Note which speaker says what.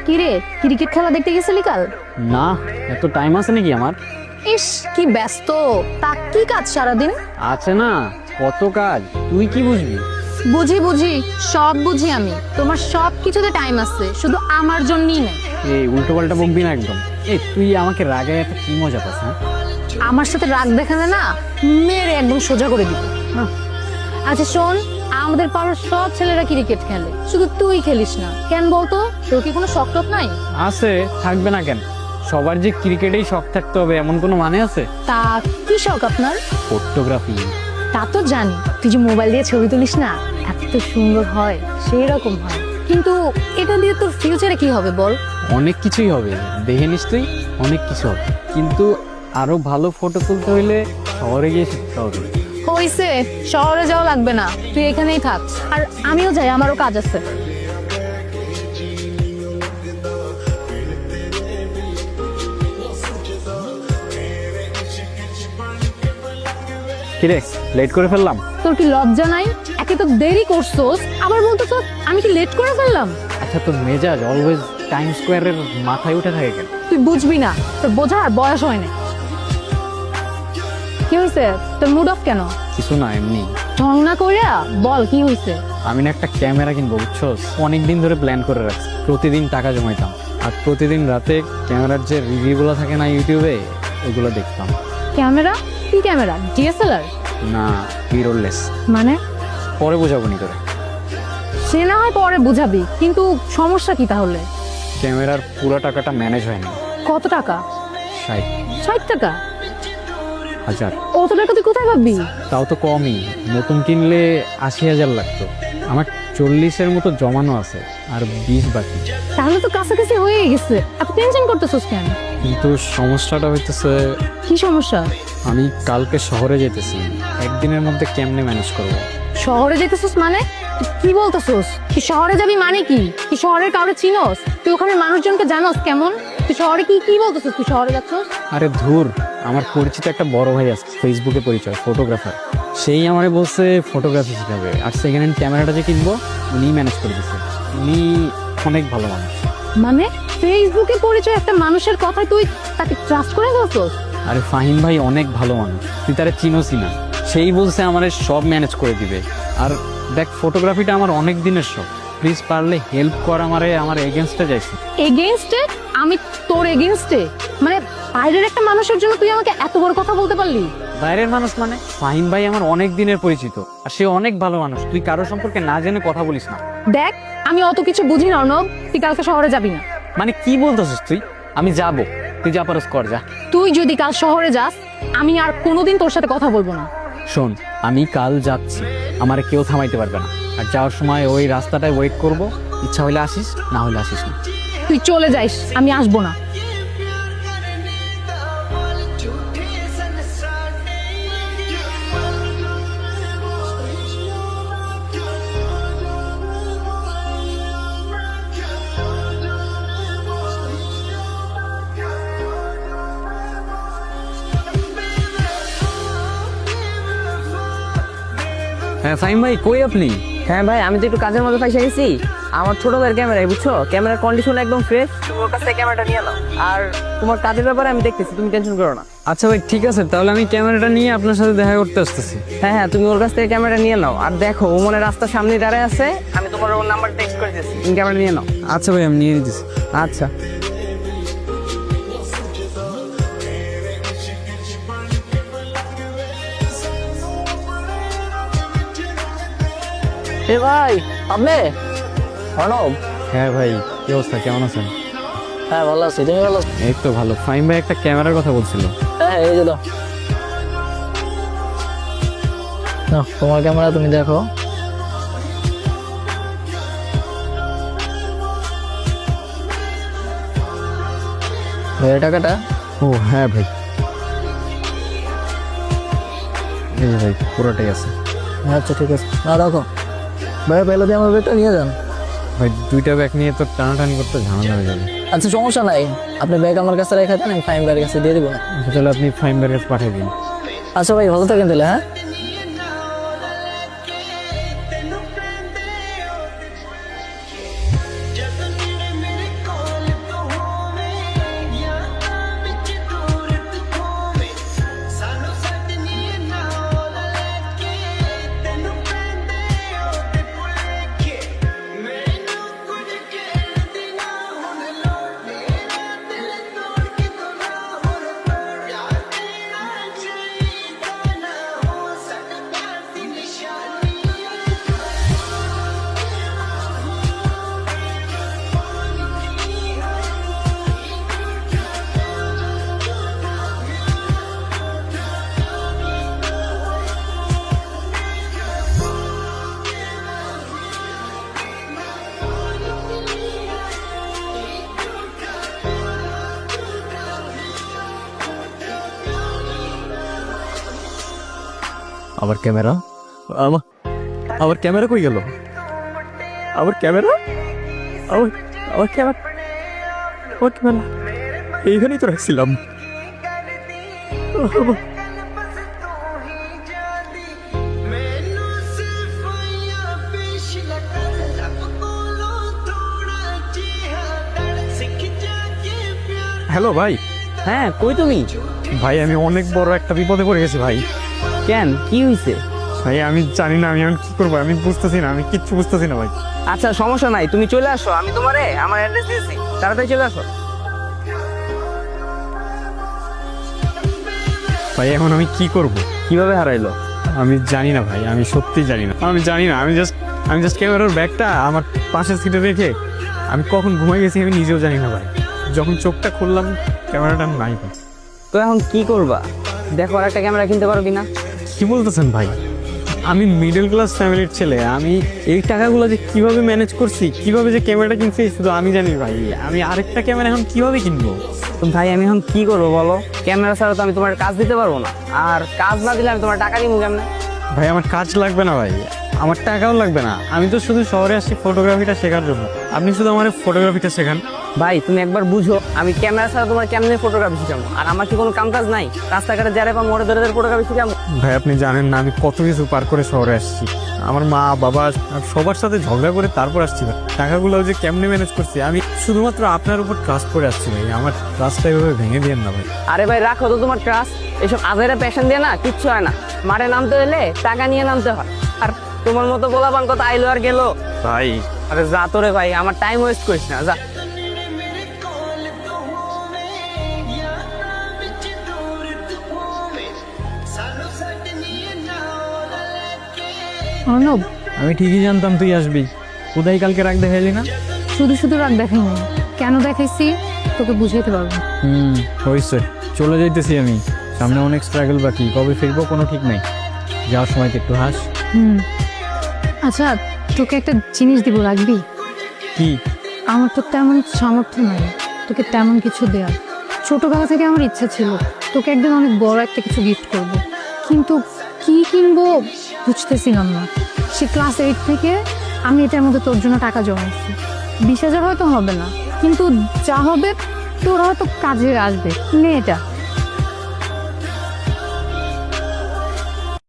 Speaker 1: কিরে, ক্রিকেট খেলা দেখতে গেছিলি কাল?
Speaker 2: না, এত টাইম আছে নাকি আমার?
Speaker 1: ইস কি ব্যস্ত, তা কি কাজ সারাদিন?
Speaker 2: আছে না, কত কাজ, তুই কি বুঝবি?
Speaker 1: বুঝি বুঝি, সব বুঝি আমি। তোমার সব কিছুতে টাইম আছে, শুধু আমার জন্যই নেই।
Speaker 2: এই উল্টো পাল্টা বকবি না একদম। এই তুই আমাকে রাগে এত কি মজা পাস? হ্যাঁ,
Speaker 1: আমার সাথে রাগ দেখালে না, মেরে একদম সোজা করে দিব। আচ্ছা শোন, আমাদের পাড়ার সব ছেলেরা ক্রিকেট খেলে, শুধু তুই খেলিস না কেন বলতো? তোর কি কোনো শখ টখ নাই?
Speaker 2: আছে, থাকবে না কেন? সবার যে ক্রিকেটেই শখ থাকতে হবে এমন কোনো মানে আছে?
Speaker 1: তা কি শখ আপনার?
Speaker 2: ফটোগ্রাফি।
Speaker 1: তা তো জানি, তুই যে মোবাইল দিয়ে ছবি তুলিস না, এত সুন্দর হয়, সেই রকম হয়। কিন্তু এটা দিয়ে তোর ফিউচারে কি হবে বল?
Speaker 2: অনেক কিছুই হবে, দেখে নিস তুই, অনেক কিছু হবে। কিন্তু আরো ভালো ফটো তুলতে হইলে শহরে গিয়ে শিখতে হবে।
Speaker 1: হইছে, শহরে যাওয়া লাগবে না, তুই এখানেই থাক। আর আমিও যাই, আমারও কাজ আছে।
Speaker 2: কিরে, লেট করে ফেললাম?
Speaker 1: তোর কি লজ্জা নাই? একে তো দেরি করছোস, আবার বলতেছস আমি কি লেট করে ফেললাম?
Speaker 2: আচ্ছা, তোর মেজাজ অলওয়েজ টাইম স্কোয়ারের মাথায় উঠে থাকে কেন?
Speaker 1: তুই বুঝবি না, তোর বোঝার বয়স হয় না। কি হয়েছে, তোর মুড অফ কেন?
Speaker 2: কিছু না, এমনি।
Speaker 1: ঢং না কইরা বল কি হয়েছে।
Speaker 2: আমি না একটা ক্যামেরা কিনবো, বুঝছোস? অনেকদিন ধরে প্ল্যান করে রাখছি, প্রতিদিন টাকা জমাইতাম আর প্রতিদিন রাতে ক্যামেরার যে রিভিউগুলো থাকে না ইউটিউবে, ওগুলো দেখতাম।
Speaker 1: ক্যামেরা? কি ক্যামেরা? ডিএসএলআর?
Speaker 2: না, মিররলেস।
Speaker 1: মানে?
Speaker 2: পরে বোঝাবো নি তোরে।
Speaker 1: সে না হয় পরে বুঝাবি, কিন্তু সমস্যা কি তাহলে?
Speaker 2: ক্যামেরার পুরো টাকাটা ম্যানেজ হয় না।
Speaker 1: কত টাকা?
Speaker 2: 60,000।
Speaker 1: 60 টাকা? অত টাকা তুই কোথায় পাবি?
Speaker 2: তাও তো কমই, নতুন কিনলে 80,000 লাগতো। আমার 40-এর মতো জমানো আছে, আর 20 বাকি।
Speaker 1: তাহলে তো কাছাকাছি হয়ে গেছে, এত টেনশন করতেছিস কেন?
Speaker 2: কিন্তু সমস্যাটা হইতেছে,
Speaker 1: কি সমস্যা?
Speaker 2: আমি কালকে শহরে যেতেছি, একদিনের মধ্যে কেমনে ম্যানেজ করবো?
Speaker 1: শহরে যেতেছিস মানে? তুই কি বলতেছিস? তুই শহরে যাবি মানে কি? তুই শহরের কাউরে চিনোস? তুই ওখানে মানুষজনকে জানোস কেমন? তুই শহরে কি কি বলতেছিস? তুই শহরে যাচ্ছিস?
Speaker 2: আরে ধুর, আমার পরিচিত একটা বড় ভাই আছে, ফেসবুকে পরিচয়, ফটোগ্রাফার। সেই আমারে বলছে ফটোগ্রাফি শিখাবে, আর সেকেন্ড হ্যান্ড ক্যামেরাটা যে কিনবো উনিই ম্যানেজ করে দিচ্ছে। উনি অনেক ভালো মানুষ।
Speaker 1: মানে ফেসবুকে পরিচয় একটা মানুষের কথায় তুই তাকে ট্রাস্ট করে ফেলছিস?
Speaker 2: আরে ফাহিম ভাই অনেক ভালো মানুষ, তুই তারা চিনোসই না। সেই বলছে আমারে সব ম্যানেজ করে দিবে। আর দেখ, ফটোগ্রাফিটা আমার অনেক দিনের শখ, প্লিজ পারলে হেল্প কর আমারে। আমার এগেনস্টে যাইছি।
Speaker 1: এগেইনস্টে? আমি তোর এগেইনস্টে? মানে বাইরের একটা মানুষের জন্য তুই আমাকে এত বড় কথা বলতে পারলি?
Speaker 2: বাইরের মানুষ মানে? ফাহিম ভাই আমার অনেক দিনের পরিচিত, আর সে অনেক ভালো মানুষ। তুই কারো সম্পর্কে না জেনে কথা বলিস না।
Speaker 1: দেখ, আমি অত কিছু বুঝি না অর্ণব, তুই কালকে শহরে যাবি না।
Speaker 2: মানে কি বলতেছিস তুই? আমি যাবো, তুই যা পারস কর, যা।
Speaker 1: তুই যদি কাল শহরে যাস, আমি আর কোনোদিন তোর সাথে কথা বলবো না।
Speaker 2: শোন, আমি কাল যাচ্ছি, আমার কেউ থামাইতে পারবে না। আর যাওয়ার সময় ওই রাস্তাটায় ওয়েট করব, ইচ্ছা হইলে আসিস, না হলে আসিস না।
Speaker 1: তুই চলে যাইস, আমি আসবো না।
Speaker 2: হ্যাঁ ফাহিম ভাই, কই আপনি?
Speaker 3: হ্যাঁ ভাই, আমি তো একটু কাজের মধ্যে ফাইসা গেছি। আমার ছোট ভাইয়ের ক্যামেরায়, বুঝছো, ক্যামেরার কন্ডিশন একদম ফ্রেশ। তুমি ওর কাছ থেকে ক্যামেরাটা নিয়ে নাও, আর তোমার কাজের ব্যাপারে আমি দেখতেছি, তুমি টেনশন করো না।
Speaker 2: আচ্ছা ভাই, ঠিক আছে, তাহলে আমি ক্যামেরাটা নিয়ে আপনার সাথে দেখা করতে আসতেছি।
Speaker 3: হ্যাঁ হ্যাঁ, তুমি ওর কাছ থেকে ক্যামেরা নিয়ে নাও। আর দেখো, ও মনে রাস্তার সামনে দাঁড়ায় আছে, আমি তোমার ওর নাম্বার টেক্সট করে দিচ্ছি, তুমি ক্যামেরা নিয়ে নাও।
Speaker 2: আচ্ছা ভাই, আমি নিয়ে নিতেছি।
Speaker 3: আচ্ছা। এ ভাই, আপনি? অর্ণব?
Speaker 2: হ্যাঁ ভাই, কি অবস্থা, কেমন আছেন?
Speaker 3: হ্যাঁ ভালো আছি, তুমি ভালো আছো?
Speaker 2: এই তো ভালো। ফাহিম ভাই একটা ক্যামেরার কথা বলছিল।
Speaker 3: হ্যাঁ, এই যে দাও। নাও, তোমার ক্যামেরা তুমি দেখো। ভাইয়ের টাকাটা?
Speaker 2: ও হ্যাঁ ভাই, এই যে ভাই, পুরোটাই আছে।
Speaker 3: আচ্ছা ঠিক আছে, না রাখো। ভাই পেলে দিয়ে আমার ব্যাগটা নিয়ে যান।
Speaker 2: ভাই দুইটা ব্যাগ নিয়ে তো টানাটানি করতে ঝামেলা হয়ে যাবে।
Speaker 3: আচ্ছা সমস্যা নাই, আপনি ব্যাগ আমার কাছে রেখে দেন, আমি ফাইন ভাইয়ের কাছে দিয়ে দেবো।
Speaker 2: তাহলে আপনি ফাহিম ভাইয়ের কাছে পাঠিয়ে দিন।
Speaker 3: আচ্ছা ভাই, ভালো থাকেন তাহলে। হ্যাঁ।
Speaker 2: আবার ক্যামেরা, আমার আমার ক্যামেরা কই গেল? আমার ক্যামেরা, আমার আমার ক্যামেরা, আমার ক্যামেরা এইখানেই তো রাখছিলাম। হ্যালো ভাই।
Speaker 3: হ্যাঁ, কই তুমি?
Speaker 2: ভাই আমি অনেক বড় একটা বিপদে পড়ে গেছি ভাই।
Speaker 3: কেন, কি হয়েছে?
Speaker 2: ভাই আমি জানি না আমি এখন কি করবো, আমি বুঝতেছি না, আমি কিচ্ছু বুঝতেছি না ভাই।
Speaker 3: আচ্ছা সমস্যা নাই, তুমি চলে আসো, আমি তোমারে আমার অ্যাড্রেস দিয়েছি, তাড়াতাড়ি চলে আসো।
Speaker 2: ভাই এখন আমি কি করব?
Speaker 3: কিভাবে হারাইলো?
Speaker 2: আমি জানি না ভাই, আমি সত্যি জানি না, আমি জানি না। আমি জাস্ট ক্যামেরার ব্যাগটা আমার পাশের সিটে রেখে আমি কখন ঘুমাই গেছি আমি নিজেও জানি না ভাই। যখন চোখটা খুললাম ক্যামেরাটা নাই ভাই।
Speaker 3: তো এখন কি করবা? দেখো আর একটা ক্যামেরা কিনতে পারো কিনা।
Speaker 2: কি বলতেছেন ভাই? আমি মিডল ক্লাস ফ্যামিলির ছেলে, আমি এই টাকাগুলো যে কিভাবে ম্যানেজ করছি, কিভাবে যে ক্যামেরাটা কিনছি শুধু আমি জানি ভাই। আমি আরেকটা ক্যামেরা এখন কিভাবে কিনবো?
Speaker 3: তো ভাই আমি এখন কি করবো বলো? ক্যামেরা ছাড়া তো আমি তোমার কাজ দিতে পারবো না, আর কাজ না দিলে আমি তোমার টাকা দিব কেমনে?
Speaker 2: ভাই আমার কাজ লাগবে না ভাই, আমার টাকাও লাগবে না। আমি তো শুধু শহরে আসছি ফটোগ্রাফিটা শেখার জন্য। আপনি শুধু আমার ফটোগ্রাফিটা শেখান।
Speaker 3: ভাই তুমি একবার বুঝো, আমি ক্যামেরা ছাড়া তোমার কেমনে ফটোগ্রাফি শিখাবো? আর আমার কি কোনো কাম কাজ নাই? রাস্তাঘাটে যারা বা মোড়ে ধরে ফটোগ্রাফি শিখাবো?
Speaker 2: ভাই আপনি জানেন না আমি কত কিছু পার করে শহরে আসছি। আমার মা বাবা সবার সাথে ঝগড়া করে তারপর আসছি ভাই। টাকাগুলো যে কেমনে ম্যানেজ করছি, আমি শুধুমাত্র আপনার উপর ট্রাস্ট করে আসছি ভাই। আমার ট্রাস্টটা এভাবে ভেঙে দিয়েন না ভাই।
Speaker 3: আরে ভাই রাখো তো তোমার ট্রাস্ট, এসব আজেরা প্যাশন দিয়ে না কিচ্ছু হয় না। মাঠে নামতে হলে টাকা নিয়ে নামতে হয়, আর তোমার মতো বলাবান কথা আইলো আর গেলো।
Speaker 2: ভাই
Speaker 3: আরে যা তোরে ভাই, আমার টাইম ওয়েস্ট করিস না, যা।
Speaker 1: অর্ণব,
Speaker 2: আমি ঠিকই জানতাম তুই আসবি। কোথায় কালকে রাগ দেখাইলি না?
Speaker 1: শুধু শুধু রাগ দেখাইনি, কেন দেখাইছি তোকে বুঝাইতে পারবো।
Speaker 2: হয়েছে, চলে যাইতেছি আমি। সামনে অনেক স্ট্রাগল বাকি, কবে ফিরবো কোনো ঠিক নাই। যাওয়ার সময় তো একটু হাস।
Speaker 1: আচ্ছা তোকে একটা জিনিস দিব, রাখবি?
Speaker 2: কি?
Speaker 1: আমার তো তেমন সামর্থ্য নাই তোকে তেমন কিছু দেওয়ার। ছোটবেলা থেকে আমার ইচ্ছা ছিল তোকে একদিন অনেক বড় একটা কিছু গিফট করব, কিন্তু কি কিনবো বুঝতেছিলাম না। সে ক্লাস 8 থেকে আমি এটার মধ্যে তোর জন্য টাকা জমাইছি। 20,000 হয়তো হবে না, কিন্তু যা হবে তোর হয়তো কাজে আসবে। নে এটা।